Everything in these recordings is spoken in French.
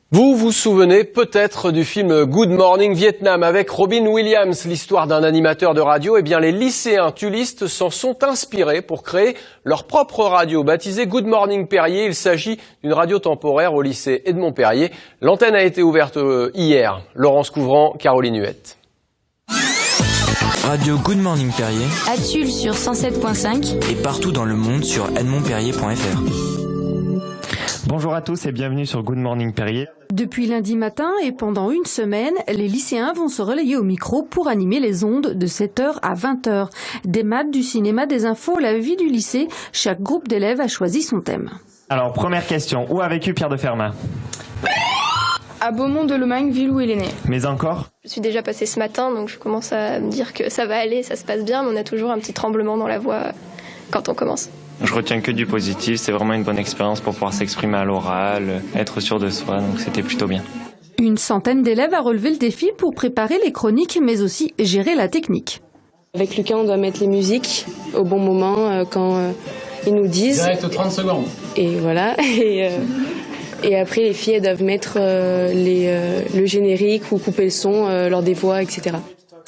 Vous vous souvenez peut-être du film Good Morning Vietnam avec Robin Williams, l'histoire d'un animateur de radio. Eh bien, les lycéens tulistes s'en sont inspirés pour créer leur propre radio, baptisée Good Morning Perrier. Il s'agit d'une radio temporaire au lycée Edmond Perrier. L'antenne a été ouverte hier. Laurence Couvrant, Caroline Huette. Radio Good Morning Perrier. À Tulle sur 107.5 et partout dans le monde sur edmondperrier.fr. Bonjour à tous et bienvenue sur Good Morning Perrier. Depuis lundi matin et pendant une semaine, les lycéens vont se relayer au micro pour animer les ondes de 7h à 20h. Des maths, du cinéma, des infos, la vie du lycée, chaque groupe d'élèves a choisi son thème. Alors, première question, où a vécu Pierre de Fermat ? À Beaumont-de-Lomagne, ville où il est né. Mais encore ? Je suis déjà passée ce matin, donc je commence à me dire que ça va aller, ça se passe bien, mais on a toujours un petit tremblement dans la voix quand on commence. Je retiens que du positif, c'est vraiment une bonne expérience pour pouvoir s'exprimer à l'oral, être sûr de soi, donc c'était plutôt bien. Une centaine d'élèves a relevé le défi pour préparer les chroniques, mais aussi gérer la technique. Avec Lucas, on doit mettre les musiques au bon moment quand ils nous disent. Direct 30 secondes. Et voilà. Et après, les filles elles doivent mettre le générique ou couper le son lors des voix, etc.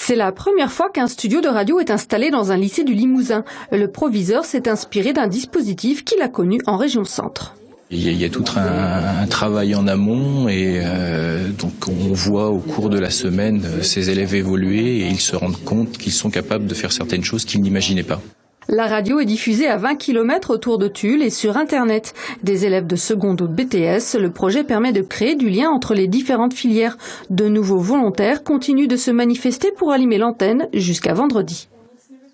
C'est la première fois qu'un studio de radio est installé dans un lycée du Limousin. Le proviseur s'est inspiré d'un dispositif qu'il a connu en région centre. Il y a tout un travail en amont et donc on voit au cours de la semaine ces élèves évoluer et ils se rendent compte qu'ils sont capables de faire certaines choses qu'ils n'imaginaient pas. La radio est diffusée à 20 km autour de Tulle et sur Internet. Des élèves de seconde ou de BTS, le projet permet de créer du lien entre les différentes filières. De nouveaux volontaires continuent de se manifester pour animer l'antenne jusqu'à vendredi.